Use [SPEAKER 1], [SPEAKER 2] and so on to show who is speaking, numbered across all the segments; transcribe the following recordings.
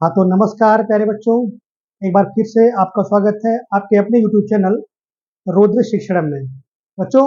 [SPEAKER 1] हाँ तो नमस्कार प्यारे बच्चों, एक बार फिर से आपका स्वागत है आपके अपने YouTube चैनल रौद्र शिक्षणम में। बच्चों,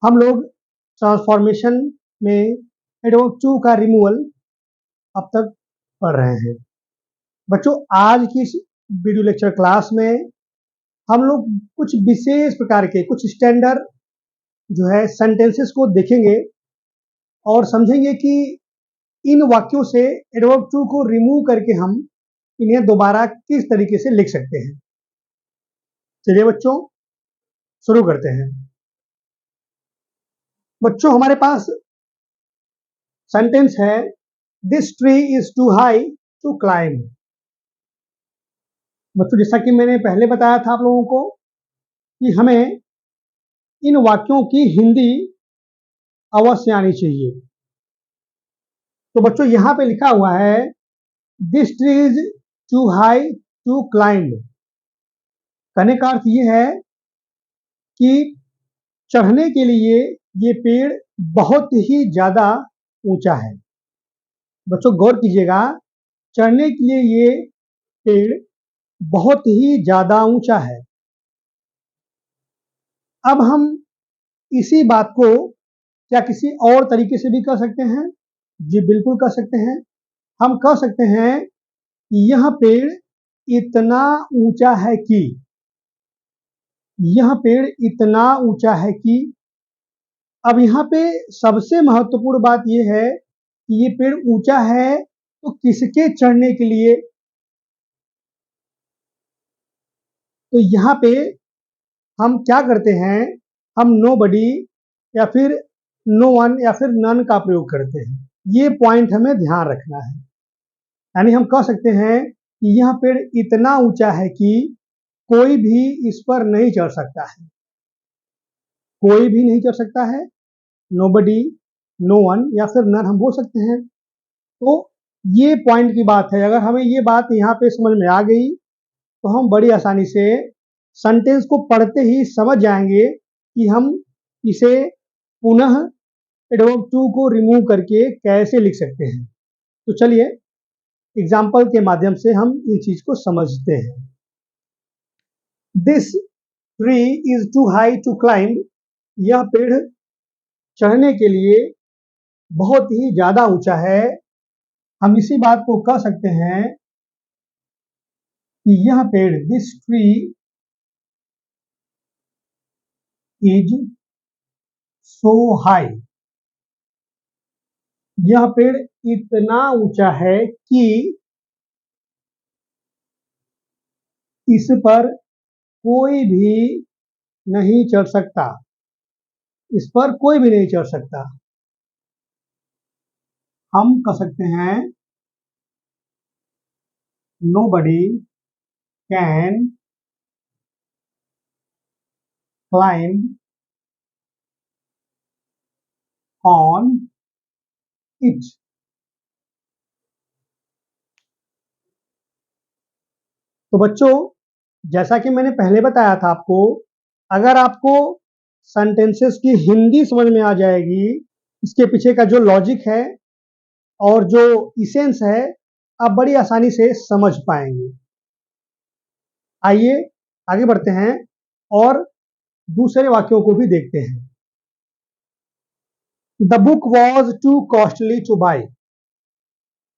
[SPEAKER 1] हम लोग ट्रांसफॉर्मेशन में एडवर्ब टू का रिमूवल अब तक पढ़ रहे हैं। बच्चों, आज की इस वीडियो लेक्चर क्लास में हम लोग कुछ विशेष प्रकार के कुछ स्टैंडर्ड जो है सेंटेंसेस को देखेंगे और समझेंगे कि इन वाक्यों से एडवर्ब टू को रिमूव करके हम इन्हें दोबारा किस तरीके से लिख सकते हैं। चलिए बच्चों, शुरू करते हैं। बच्चों, हमारे पास सेंटेंस है, this tree is too high to climb. बच्चों, जैसा कि मैंने पहले बताया था आप लोगों को कि हमें इन वाक्यों की हिंदी अवश्य आनी चाहिए। तो बच्चों, यहां पे लिखा हुआ है this tree is too high to climb. कहने का अर्थ ये है कि चढ़ने के लिए ये पेड़ बहुत ही ज्यादा ऊंचा है। बच्चों गौर कीजिएगा, चढ़ने के लिए ये पेड़ बहुत ही ज्यादा ऊंचा है। अब हम इसी बात को क्या किसी और तरीके से भी कह सकते हैं? जी बिल्कुल कह सकते हैं। हम कह सकते हैं कि यह पेड़ इतना ऊंचा है कि, यह पेड़ इतना ऊंचा है कि। अब यहाँ पे सबसे महत्वपूर्ण बात यह है कि ये पेड़ ऊंचा है तो किसके चढ़ने के लिए? तो यहाँ पे हम क्या करते हैं, हम नोबडी या फिर नो वन या फिर नन का प्रयोग करते हैं। ये पॉइंट हमें ध्यान रखना है। यानी हम कह सकते हैं कि यह पेड़ इतना ऊंचा है कि कोई भी इस पर नहीं चढ़ सकता है। कोई भी नहीं चढ़ सकता है, नोबडी, नो वन या फिर नन हम बोल सकते हैं। तो ये पॉइंट की बात है। अगर हमें ये बात यहाँ पे समझ में आ गई तो हम बड़ी आसानी से सेंटेंस को पढ़ते ही समझ जाएंगे कि हम इसे पुनः एडवर्ब टू को रिमूव करके कैसे लिख सकते हैं। तो चलिए एग्जाम्पल के माध्यम से हम इस चीज को समझते हैं। This tree is too high to climb. यह पेड़ चढ़ने के लिए बहुत ही ज्यादा ऊंचा है। हम इसी बात को कह सकते हैं कि यह पेड़, this tree is so high. यह पेड़ इतना ऊंचा है कि इस पर कोई भी नहीं चढ़ सकता। इस पर कोई भी नहीं चढ़ सकता। हम कह सकते हैं nobody can climb on it। तो बच्चों, जैसा कि मैंने पहले बताया था आपको, अगर आपको सेंटेंसेस की हिंदी समझ में आ जाएगी, इसके पीछे का जो लॉजिक है और जो इसेंस है, आप बड़ी आसानी से समझ पाएंगे। आइए आगे बढ़ते हैं और दूसरे वाक्यों को भी देखते हैं। The book was to costly two by.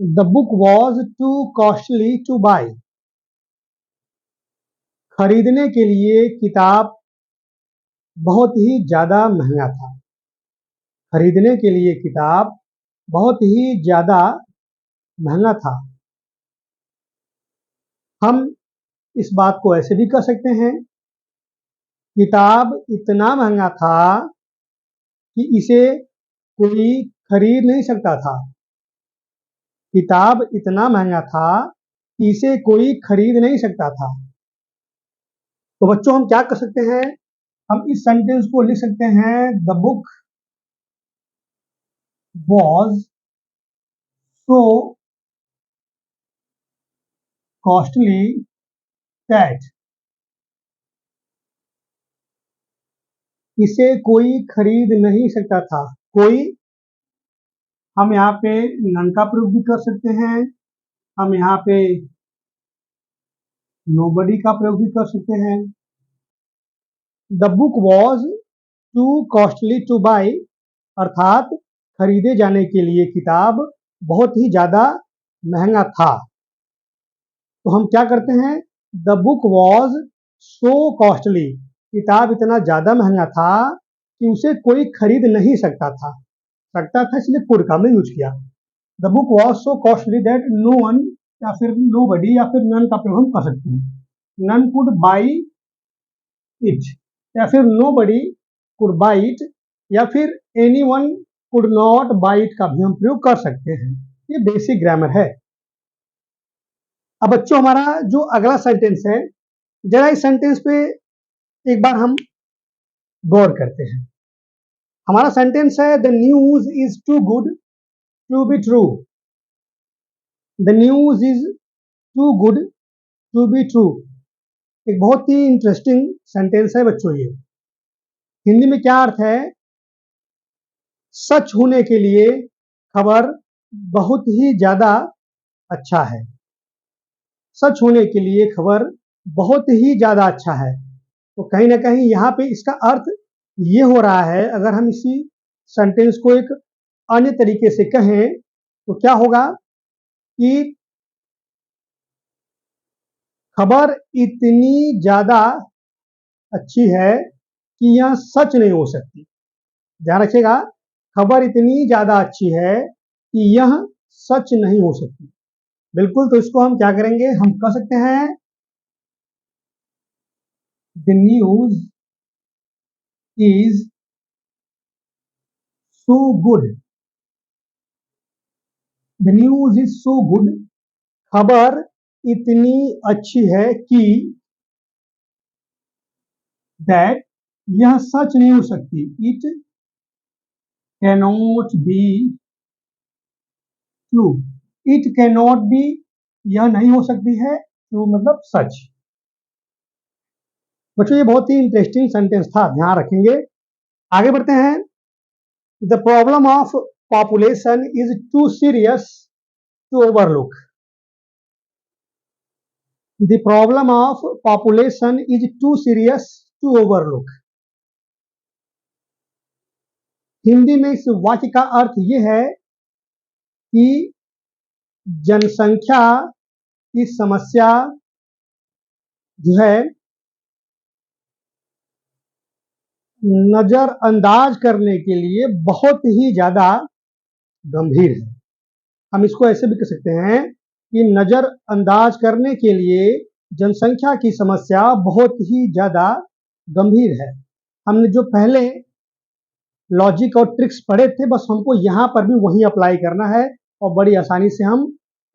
[SPEAKER 1] The book was to costly two by. खरीदने के लिए किताब बहुत ही ज्यादा महंगा था। खरीदने के लिए किताब बहुत ही ज्यादा महंगा था। हम इस बात को ऐसे भी कह सकते हैं, किताब इतना महंगा था कि इसे कोई खरीद नहीं सकता था। किताब इतना महंगा था कि इसे कोई खरीद नहीं सकता था। तो बच्चों, हम क्या कर सकते हैं? हम इस सेंटेंस को लिख सकते हैं, the book was so costly that. इसे कोई खरीद नहीं सकता था। कोई, हम यहाँ पे नन का प्रयोग भी कर सकते हैं, हम यहाँ पे नोबडी का प्रयोग भी कर सकते हैं। The book was to costly two by, अर्थात खरीदे जाने के लिए किताब बहुत ही ज्यादा महंगा था। तो हम क्या करते हैं, the book was so costly, किताब इतना ज्यादा महंगा था कि उसे कोई खरीद नहीं सकता था। इसलिए कुड का हमने यूज किया। The book was so costly that no one या फिर नो बडी या फिर नन का प्रयोग हम कर सकते हैं। नन कुड बाई इट या फिर nobody could buy it या फिर anyone could not buy it का भी हम प्रयोग कर सकते हैं। ये बेसिक ग्रामर है। अब बच्चों हमारा जो अगला सेंटेंस है, जरा इस सेंटेंस पे एक बार हम गौर करते हैं। हमारा सेंटेंस है the news is too good to be true. The news is too good to be true. एक बहुत ही इंटरेस्टिंग सेंटेंस है बच्चों ये। हिंदी में क्या अर्थ है, सच होने के लिए खबर बहुत ही ज्यादा अच्छा है। सच होने के लिए खबर बहुत ही ज्यादा अच्छा है। तो कहीं ना कहीं यहाँ पे इसका अर्थ ये हो रहा है, अगर हम इसी सेंटेंस को एक अन्य तरीके से कहें तो क्या होगा कि खबर इतनी ज्यादा अच्छी है कि यह सच नहीं हो सकती। ध्यान रखिएगा, खबर इतनी ज्यादा अच्छी है कि यह सच नहीं हो सकती। बिल्कुल, तो इसको हम क्या करेंगे, हम कह सकते हैं the news is so good. The news is so good, खबर इतनी अच्छी है कि दैट यह सच नहीं हो सकती। It cannot be true. It cannot be, यह नहीं हो सकती है, ट्रू मतलब सच। बच्चों ये बहुत ही इंटरेस्टिंग सेंटेंस था, ध्यान रखेंगे। आगे बढ़ते हैं। The problem of population is too serious to overlook. The problem of population is too serious to overlook. Hindi में इस वाक्य का अर्थ यह है कि जनसंख्या की समस्या जो है नजरअंदाज करने के लिए बहुत ही ज्यादा गंभीर है। हम इसको ऐसे भी कह सकते हैं कि नजरअंदाज करने के लिए जनसंख्या की समस्या बहुत ही ज्यादा गंभीर है। हमने जो पहले लॉजिक और ट्रिक्स पढ़े थे, बस हमको यहाँ पर भी वही अप्लाई करना है और बड़ी आसानी से हम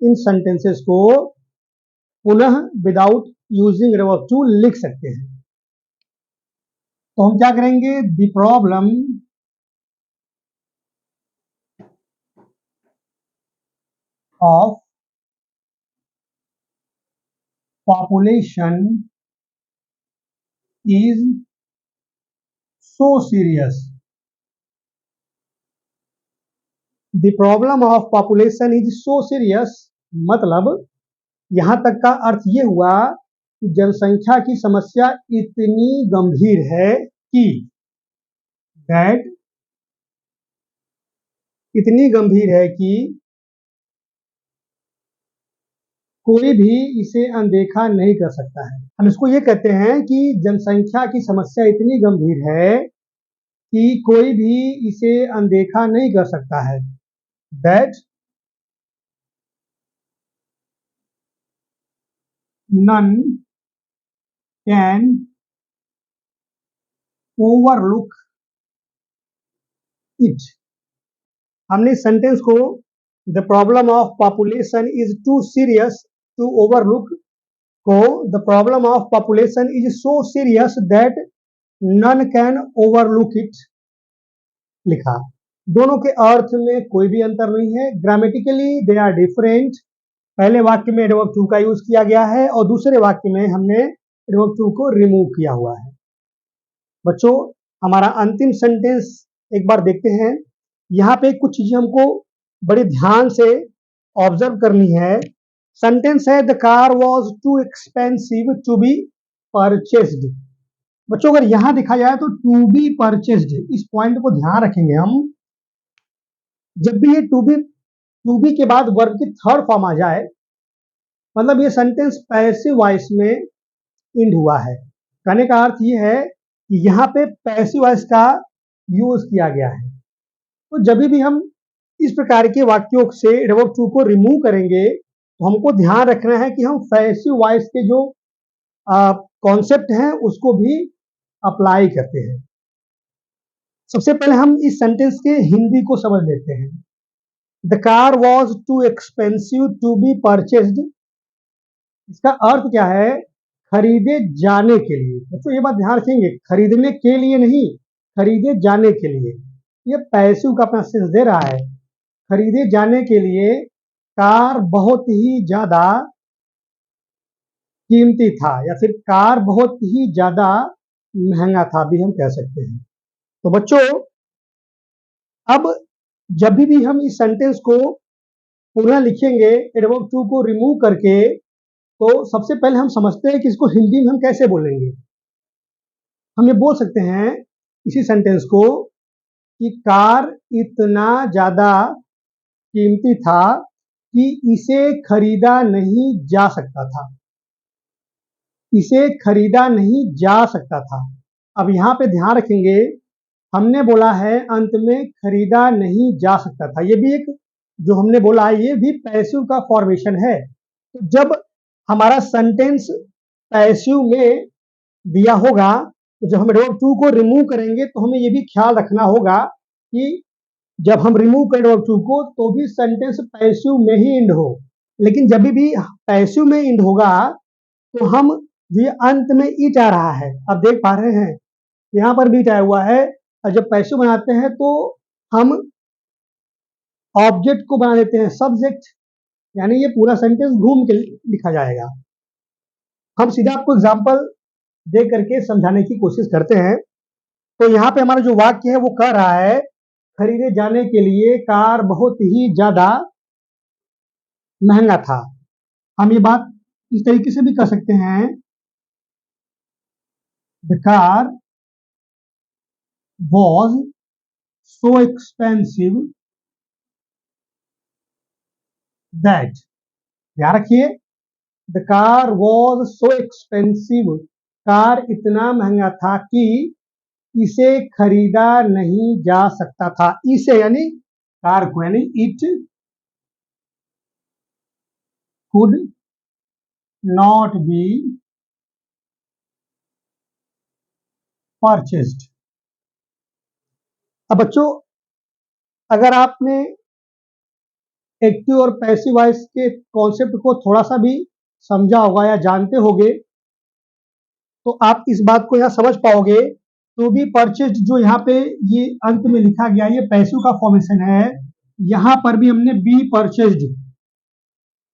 [SPEAKER 1] इन सेंटेंसेस को पुनः विदाउट यूजिंग वर्ब टू लिख सकते हैं। तो हम क्या करेंगे, the problem of population is so serious. The problem of population is so serious मतलब यहां तक का अर्थ ये हुआ कि जनसंख्या की समस्या इतनी गंभीर है कि दैट, इतनी गंभीर है कि कोई भी इसे अनदेखा नहीं कर सकता है। हम इसको ये कहते हैं कि जनसंख्या की समस्या इतनी गंभीर है कि कोई भी इसे अनदेखा नहीं कर सकता है। That none can overlook it. हमने सेंटेंस को the problem of population is too serious to overlook को the problem of population is so serious that none can overlook it लिखा। दोनों के अर्थ में कोई भी अंतर नहीं है, ग्रामेटिकली दे आर डिफरेंट। पहले वाक्य में एडवर्ब टू का यूज किया गया है और दूसरे वाक्य में हमने एडवर्ब टू को रिमूव किया हुआ है। बच्चों हमारा अंतिम सेंटेंस एक बार देखते हैं। यहाँ पे कुछ चीजें हमको बड़े ध्यान से ऑब्जर्व करनी है। सेंटेंस है the car was too expensive to be purchased. बच्चों अगर यहां देखा जाए तो टू बी परचेस्ड, इस पॉइंट को ध्यान रखेंगे हम। जब भी ये टू बी के बाद वर्ब की थर्ड फॉर्म आ जाए, मतलब ये सेंटेंस पैसिव वॉइस में इंड हुआ है। कहने का अर्थ ये है कि यहाँ पे पैसिव वॉइस का यूज किया गया है। तो जब भी हम इस प्रकार के वाक्यों से एडवर्ब टू को रिमूव करेंगे तो हमको ध्यान रखना है कि हम पैसिव वॉइस के जो कॉन्सेप्ट हैं उसको भी अप्लाई करते हैं। सबसे पहले हम इस सेंटेंस के हिंदी को समझ लेते हैं। The car was too expensive to be purchased, इसका अर्थ क्या है? खरीदे जाने के लिए। बच्चों ये बात ध्यान रखेंगे, खरीदने के लिए नहीं, खरीदे जाने के लिए। ये पैसिव का अपना सेंस दे रहा है। खरीदे जाने के लिए कार बहुत ही ज्यादा कीमती था, या फिर कार बहुत ही ज्यादा महंगा था भी हम कह सकते हैं। तो बच्चों अब जब भी हम इस सेंटेंस को पुनः लिखेंगे एडवर्ब टू को रिमूव करके, तो सबसे पहले हम समझते हैं कि इसको हिंदी में हम कैसे बोलेंगे। हम ये बोल सकते हैं इसी सेंटेंस को कि कार इतना ज्यादा कीमती था कि इसे खरीदा नहीं जा सकता था। इसे खरीदा नहीं जा सकता था। अब यहाँ पे ध्यान रखेंगे, हमने बोला है अंत में खरीदा नहीं जा सकता था। ये भी एक जो हमने बोला है ये भी पैसिव का फॉर्मेशन है। तो जब हमारा सेंटेंस पैसिव में दिया होगा तो जब हम एडवर्ब टू को रिमूव करेंगे तो हमें ये भी ख्याल रखना होगा कि जब हम रिमूव करें एडवर्ब टू को तो भी सेंटेंस पैसिव में ही इंड हो। लेकिन जब भी पैसिव में इंड होगा तो हम ये अंत में ईट आ रहा है, आप देख पा रहे हैं यहाँ पर भी ईट आया हुआ है। और जब पैसिव बनाते हैं तो हम ऑब्जेक्ट को बना देते हैं सब्जेक्ट, यानी ये पूरा सेंटेंस घूम के लिखा जाएगा। हम सीधा आपको एग्जांपल दे करके समझाने की कोशिश करते हैं। तो यहाँ पे हमारा जो वाक्य है वो कह रहा है खरीदे जाने के लिए कार बहुत ही ज्यादा महंगा था। हम ये बात इस तरीके से भी कर सकते हैं, the car was so expensive that, ध्यान रखिए, the car was so expensive, car इतना महंगा था कि इसे खरीदा नहीं जा सकता था। इसे यानी कार को, यानी it could not be purchased. अब बच्चों अगर आपने एक्टिव और पैसिव वॉइस के कॉन्सेप्ट को थोड़ा सा भी समझा होगा या जानते होंगे तो आप इस बात को यहाँ समझ पाओगे। टू बी परचेस्ड जो यहाँ पे ये अंत में लिखा गया ये पैसिव का फॉर्मेशन है। यहाँ पर भी हमने बी परचेस्ड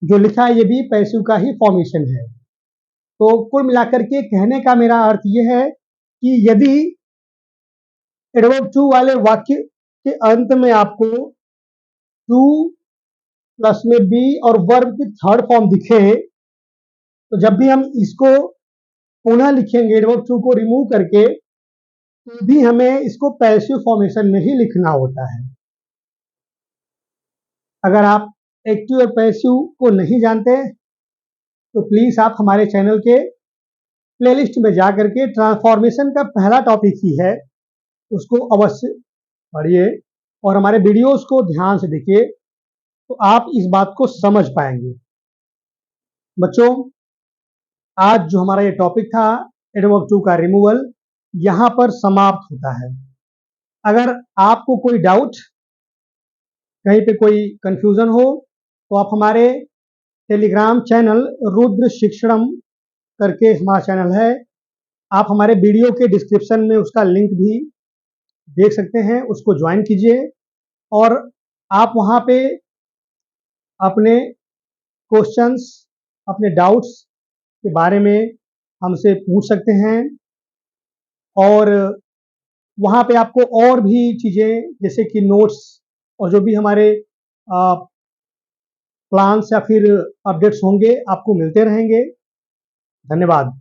[SPEAKER 1] जो लिखा है ये भी पैसिव का ही फॉर्मेशन है। तो कुल मिलाकर के कहने का मेरा अर्थ ये है कि यदि एडवर्ब टू वाले वाक्य के अंत में आपको टू प्लस में बी और वर्ब की थर्ड फॉर्म दिखे तो जब भी हम इसको पुनः लिखेंगे एडवर्ब टू को रिमूव करके तो भी हमें इसको पैसिव फॉर्मेशन में ही लिखना होता है। अगर आप एक्टिव और पैसिव को नहीं जानते तो प्लीज आप हमारे चैनल के प्लेलिस्ट में जा करके ट्रांसफॉर्मेशन का पहला टॉपिक ही है उसको अवश्य पढ़िए और हमारे वीडियोस को ध्यान से देखिए तो आप इस बात को समझ पाएंगे। बच्चों आज जो हमारा ये टॉपिक था एडवर्ब टू का रिमूवल यहाँ पर समाप्त होता है। अगर आपको कोई डाउट कहीं पे कोई कंफ्यूजन हो तो आप हमारे टेलीग्राम चैनल रुद्र शिक्षणम करके हमारा चैनल है, आप हमारे वीडियो के डिस्क्रिप्शन में उसका लिंक भी देख सकते हैं, उसको ज्वाइन कीजिए और आप वहाँ पे अपने क्वेश्चंस अपने डाउट्स के बारे में हमसे पूछ सकते हैं। और वहाँ पे आपको और भी चीज़ें जैसे कि नोट्स और जो भी हमारे प्लान्स या फिर अपडेट्स होंगे आपको मिलते रहेंगे। धन्यवाद।